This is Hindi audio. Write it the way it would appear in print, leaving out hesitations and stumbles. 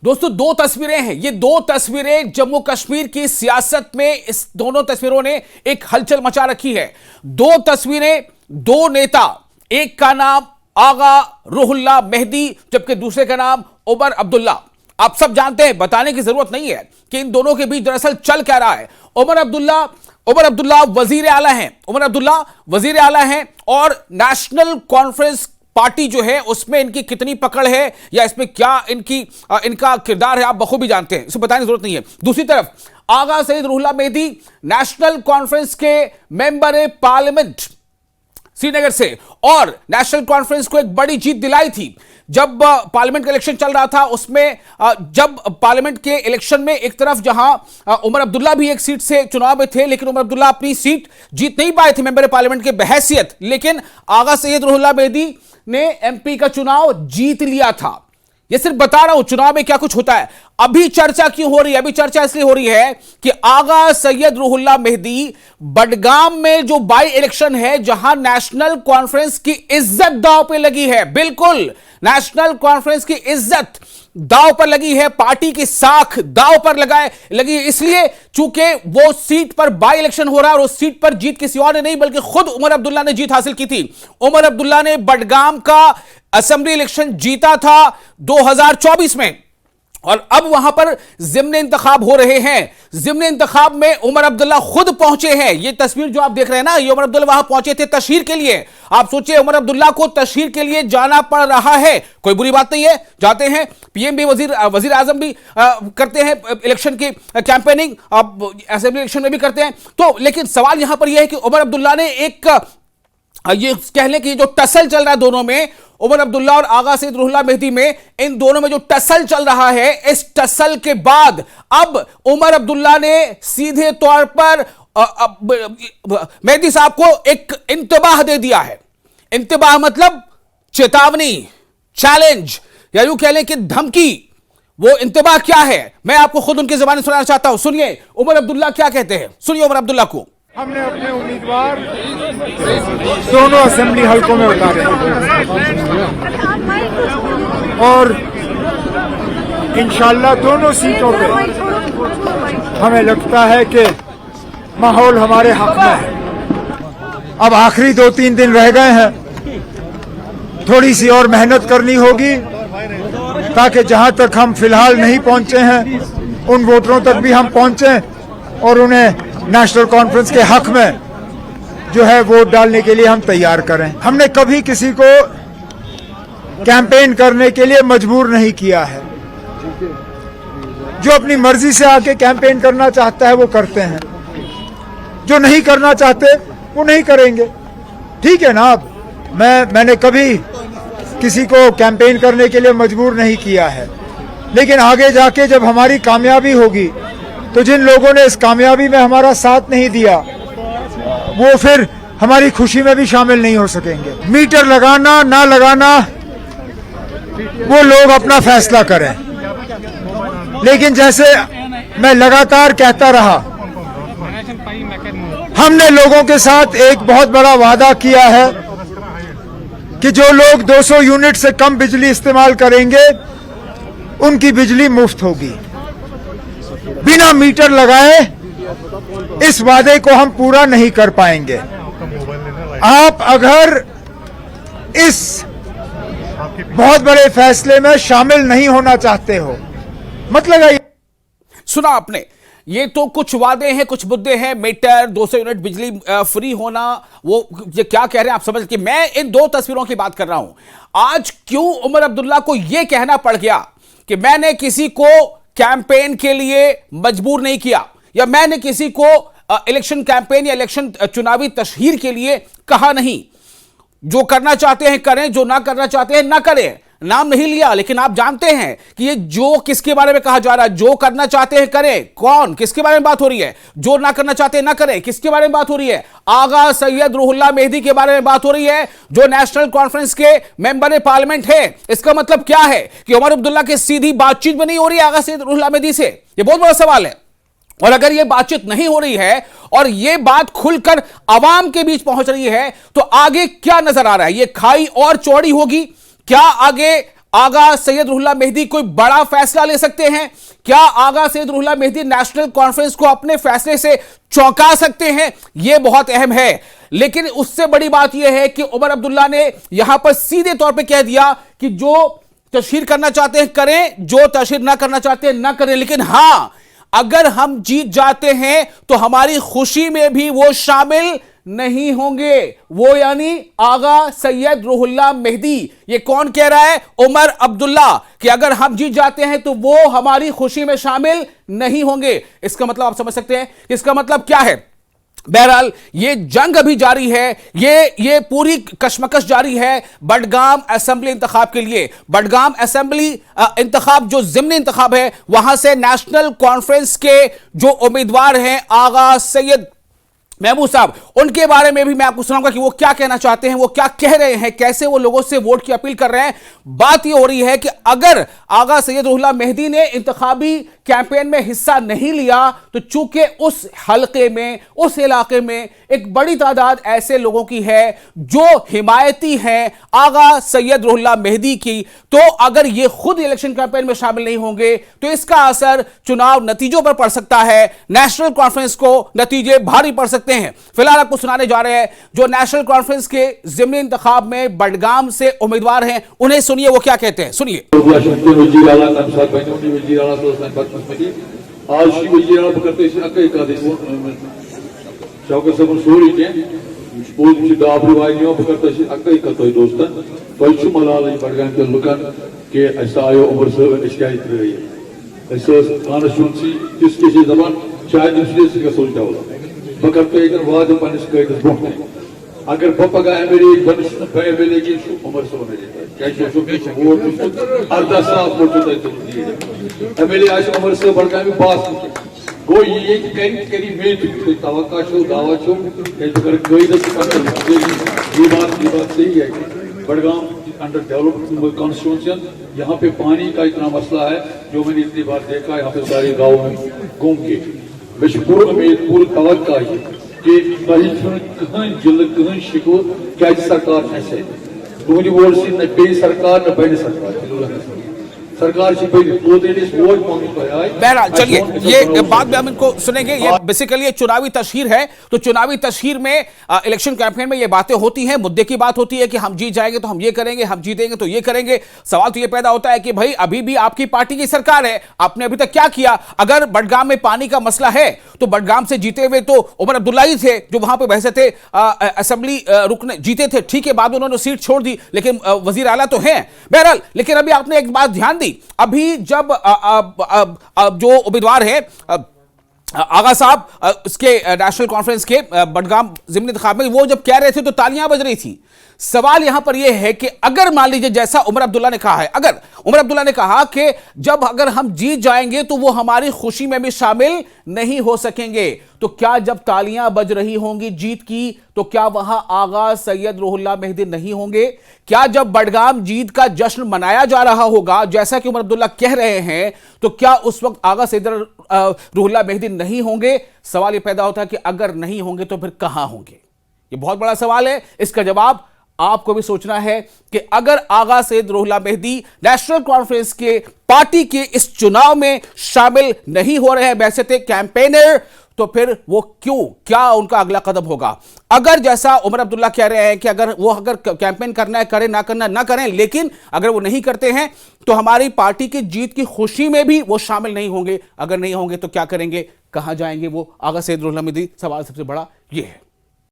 दोस्तों दो तस्वीरें हैं, ये दो तस्वीरें जम्मू कश्मीर की सियासत में, इस दोनों तस्वीरों ने एक हलचल मचा रखी है। दो तस्वीरें, दो नेता, एक का नाम आगा रुहुल्लाह मेहदी जबकि दूसरे का नाम उमर अब्दुल्ला। आप सब जानते हैं, बताने की जरूरत नहीं है कि इन दोनों के बीच दरअसल चल क्या रहा है। उमर अब्दुल्ला वजीर आला हैं, उमर अब्दुल्ला वजीर आला हैं और नेशनल कॉन्फ्रेंस पार्टी जो है उसमें इनकी कितनी पकड़ है या इसमें क्या इनका किरदार है आप बखूबी जानते हैं, इसे बताने की जरूरत नहीं है। दूसरी तरफ आगा सईद रुहुल्लाह मेहदी नेशनल कॉन्फ्रेंस के मेंबर पार्लियामेंट श्रीनगर से, और नेशनल कॉन्फ्रेंस को एक बड़ी जीत दिलाई थी जब पार्लियामेंट का इलेक्शन चल रहा था। उसमें जब पार्लियामेंट के इलेक्शन में एक तरफ जहां उमर अब्दुल्ला भी एक सीट से चुनाव में थे, लेकिन उमर अब्दुल्ला अपनी सीट जीत नहीं पाए थे मेंबर पार्लियामेंट के बहैसियत, लेकिन आगा सैयद रुहुल्लाह मेहदी ने एमपी का चुनाव जीत लिया था। यह सिर्फ बता रहा हूं चुनाव में क्या कुछ होता है। अभी चर्चा क्यों हो रही है? अभी चर्चा इसलिए हो रही है कि आगा सैयद रुहुल्लाह मेहदी बडगाम में जो बाई इलेक्शन है, जहां नेशनल कॉन्फ्रेंस की इज्जत दांव पे लगी है, बिल्कुल नेशनल कॉन्फ्रेंस की इज्जत दांव पर लगी है, पार्टी की साख दांव पर लगी है, इसलिए चूंकि वो सीट पर बाई इलेक्शन हो रहा है और उस सीट पर जीत किसी और ने नहीं बल्कि खुद उमर अब्दुल्ला ने जीत हासिल की थी। उमर अब्दुल्ला ने बडगाम का असेंबली इलेक्शन जीता था 2024 में और अब वहां पर ज़िम्न इंतखाब हो रहे हैं। ज़िम्न इंतखाब में उमर अब्दुल्ला खुद पहुंचे हैं। ये तस्वीर जो आप देख रहे हैं ना, ये उमर अब्दुल्ला वहां पहुंचे थे तशहीर के लिए। आप सोचिए उमर अब्दुल्ला को तशहीर के लिए जाना पड़ रहा है, कोई बुरी बात नहीं है, जाते हैं। पीएम भी वजीर आजम भी करते हैं इलेक्शन की कैंपेनिंग, अब असेंबली इलेक्शन में भी करते हैं। तो लेकिन सवाल यहां पर यह है कि उमर अब्दुल्ला ने एक ये कह लें कि जो टसल चल रहा है दोनों में, उमर अब्दुल्ला और आगा सईद रुहुल्लाह मेहदी में, इन दोनों में जो टसल चल रहा है, इस टसल के बाद अब उमर अब्दुल्ला ने सीधे तौर पर मेहदी साहब को एक इंतबाह दे दिया है। इंतबाह मतलब चेतावनी, चैलेंज, या यूं कह लें कि धमकी। वो इंतबाह क्या है मैं आपको खुद उनकी जुबानी सुनाना चाहता हूं। सुनिए उमर अब्दुल्ला क्या कहते हैं, सुनिए उमर अब्दुल्ला को। हमने अपने उम्मीदवार दोनों असेंबली हलकों में उतारे और इंशाल्लाह दोनों सीटों पे हमें लगता है कि माहौल हमारे हक में है। अब आखिरी 2-3 दिन रह गए हैं, थोड़ी सी और मेहनत करनी होगी ताकि जहां तक हम फिलहाल नहीं पहुंचे हैं उन वोटरों तक भी हम पहुंचे और उन्हें नेशनल कॉन्फ्रेंस के हक में जो है वोट डालने के लिए हम तैयार करें। हमने कभी किसी को कैंपेन करने के लिए मजबूर नहीं किया है। जो अपनी मर्जी से आके कैंपेन करना चाहता है वो करते हैं, जो नहीं करना चाहते वो नहीं करेंगे। ठीक है ना। अब मैंने कभी किसी को कैंपेन करने के लिए मजबूर नहीं किया है, लेकिन आगे जाके जब हमारी कामयाबी होगी तो जिन लोगों ने इस कामयाबी में हमारा साथ नहीं दिया वो फिर हमारी खुशी में भी शामिल नहीं हो सकेंगे। मीटर लगाना ना लगाना वो लोग अपना फैसला करें, लेकिन जैसे मैं लगातार कहता रहा, हमने लोगों के साथ एक बहुत बड़ा वादा किया है कि जो लोग 200 यूनिट से कम बिजली इस्तेमाल करेंगे उनकी बिजली मुफ्त होगी बिना मीटर लगाए। इस वादे को हम पूरा नहीं कर पाएंगे। आप अगर इस बहुत बड़े फैसले में शामिल नहीं होना चाहते हो, मत लगाइए। सुना आपने, ये तो कुछ वादे हैं, कुछ मुद्दे हैं, मीटर, 200 यूनिट बिजली फ्री होना, वो ये क्या कह रहे हैं आप समझ के। मैं इन दो तस्वीरों की बात कर रहा हूं। आज क्यों उमर अब्दुल्ला को यह कहना पड़ गया कि मैंने किसी को कैंपेन के लिए मजबूर नहीं किया, या मैंने किसी को इलेक्शन कैंपेन या इलेक्शन चुनावी तशहीर के लिए कहा नहीं। जो करना चाहते हैं करें, जो ना करना चाहते हैं ना करें। नाम नहीं लिया, लेकिन आप जानते हैं कि ये जो किसके बारे में कहा जा रहा है। जो करना चाहते हैं करें, कौन, किसके बारे में बात हो रही है। जो ना करना चाहते हैं ना करें, किसके बारे में बात हो रही है। आगा सैयद रुहुल्लाह मेहदी के बारे में बात हो रही है, जो नेशनल कॉन्फ्रेंस के मेंबर पार्लियामेंट है। इसका मतलब क्या है कि उमर अब्दुल्ला की सीधी बातचीत में नहीं हो रही है आगा सैयद रुहुल्लाह मेहदी से। यह बहुत बड़ा सवाल है। और अगर यह बातचीत नहीं हो रही है और यह बात खुलकर आवाम के बीच पहुंच रही है, तो आगे क्या नजर आ रहा है? यह खाई और चौड़ी होगी क्या? आगे आगा सैयद रुहुल्लाह मेहदी कोई बड़ा फैसला ले सकते हैं? क्या आगा सैयद रुहुल्लाह मेहदी नेशनल कॉन्फ्रेंस को अपने फैसले से चौंका सकते हैं? यह बहुत अहम है। लेकिन उससे बड़ी बात यह है कि उमर अब्दुल्ला ने यहां पर सीधे तौर पे कह दिया कि जो तशहीर करना चाहते हैं करें, जो तशहीर ना करना चाहते हैं ना करें, लेकिन हां, अगर हम जीत जाते हैं तो हमारी खुशी में भी वो शामिल नहीं होंगे। वो यानी आगा सैयद रुहुल्लाह मेहदी। ये कौन कह रहा है? उमर अब्दुल्ला, कि अगर हम जीत जाते हैं तो वो हमारी खुशी में शामिल नहीं होंगे। इसका मतलब आप समझ सकते हैं, इसका मतलब क्या है। बहरहाल ये जंग अभी जारी है, ये पूरी कशमकश जारी है बडगाम असेंबली इंतखाब के लिए। बडगाम असेंबली इंतखाब जो ज़िमनी इंतखाब है, वहां से नेशनल कॉन्फ्रेंस के जो उम्मीदवार हैं आगा सैयद महमूद साहब, उनके बारे में भी मैं आपको सुनाऊंगा कि वो क्या कहना चाहते हैं, वो क्या कह रहे हैं, कैसे वो लोगों से वोट की अपील कर रहे हैं। बात ये हो रही है कि अगर आगा सैयद रुहुल्लाह मेहदी ने इंतखाबी कैंपेन में हिस्सा नहीं लिया तो चूंकि उस हलके में, उस इलाके में एक बड़ी तादाद ऐसे लोगों की है जो हिमायती हैं आगा सैयद रुहुल्लाह मेहदी की, तो अगर ये खुद इलेक्शन कैंपेन में शामिल नहीं होंगे तो इसका असर चुनाव नतीजों पर पड़ सकता है। नेशनल कॉन्फ्रेंस को नतीजे भारी पड़ सकते हैं। फिलहाल आपको सुनाने जा रहे हैं जो नेशनल कॉन्फ्रेंस के ज़िमनी इंतखाब में बडगाम से उम्मीदवार हैं, उन्हें सुनिए वो क्या कहते हैं। सुनिए। आज शौकत साहब सोरी के डाबरू वाइनियो बकरत अकई कतोय दोस्तन तोय मलाल बडगाम के लुकन के आयो उमर साहब इश्काई रही कॉन्स्टिट्यूंसी किस दपान शायद इसलिए सोचा बकरत वाद पन्निस कइदस ब्रोह अगर पगा एमएलए की उमर साहब वोट अर्धा साफ वोट एमएलए आज उमर साहब बडगाम पास गो ये करी मेट तवक्का छो दावा छो कर कोई ये बात सही है कि बडगाम अंडर डेवलप्ड कॉन्स्टिट्यूंसी, यहाँ पे पानी का इतना मसला है जो मैंने इतनी बार देखा। यहाँ पे सारे गाँव में घूम के मैं पूरी उम्मीद पूरी तवक्का है कि कहीं जिल कहीं शिको क्या सरकार ऐसे तुम वोट से न पे सरकार न बने सरकार बहरहाल चलिए ये बाद में हम इनको सुनेंगे। ये बेसिकली चुनावी तशहीर है, तो चुनावी तशहीर में इलेक्शन कैंपेन में ये बातें होती हैं, मुद्दे की बात होती है कि हम जीत जाएंगे तो हम ये करेंगे, हम जीतेंगे तो ये करेंगे। सवाल तो ये पैदा होता है कि भाई अभी भी आपकी पार्टी की सरकार है, आपने अभी तक क्या किया? अगर बडगाम में पानी का मसला है तो बडगाम से जीते हुए तो उमर अब्दुल्ला ही थे जो वहां पर वैसे थे असेंबली रुकने जीते थे, ठीक है, बाद में उन्होंने सीट छोड़ दी, लेकिन वजीर आला तो हैं। बहरहाल लेकिन अभी आपने एक बात ध्यान दी, अभी जब जो उम्मीदवार है आगा साहब उसके नेशनल कॉन्फ्रेंस के बडगाम ज़िमनी इंतखाब में, वो जब कह रहे थे तो तालियां बज रही थी। सवाल यहां पर यह है कि अगर मान लीजिए जैसा उमर अब्दुल्ला ने कहा है, अगर उमर अब्दुल्ला ने कहा कि जब अगर हम जीत जाएंगे तो वो हमारी खुशी में भी शामिल नहीं हो सकेंगे, तो क्या जब तालियां बज रही होंगी जीत की तो क्या वहां आगा सैयद रुहुल्लाह मेहदी नहीं होंगे? क्या जब बडगाम जीत का जश्न मनाया जा रहा होगा जैसा कि उमर अब्दुल्ला कह रहे हैं, तो क्या उस वक्त आगा सैयद रुहुल्लाह मेहदी नहीं होंगे? सवाल यह पैदा होता है कि अगर नहीं होंगे तो फिर कहां होंगे? यह बहुत बड़ा सवाल है, इसका जवाब आपको भी सोचना है कि अगर आगा सैयद रुहुल्लाह मेहदी नेशनल कॉन्फ्रेंस के पार्टी के इस चुनाव में शामिल नहीं हो रहे हैं, वैसे थे कैंपेनर, तो फिर वो क्यों, क्या उनका अगला कदम होगा? अगर जैसा उमर अब्दुल्ला कह रहे हैं कि अगर कैंपेन करना है करें, ना करना ना करें, लेकिन अगर वो नहीं करते हैं तो हमारी पार्टी की जीत की खुशी में भी वो शामिल नहीं होंगे। अगर नहीं होंगे तो क्या करेंगे, कहां जाएंगे वो? आगा सैयद रुहुल्लाह मेहदी, सवाल सबसे बड़ा ये है।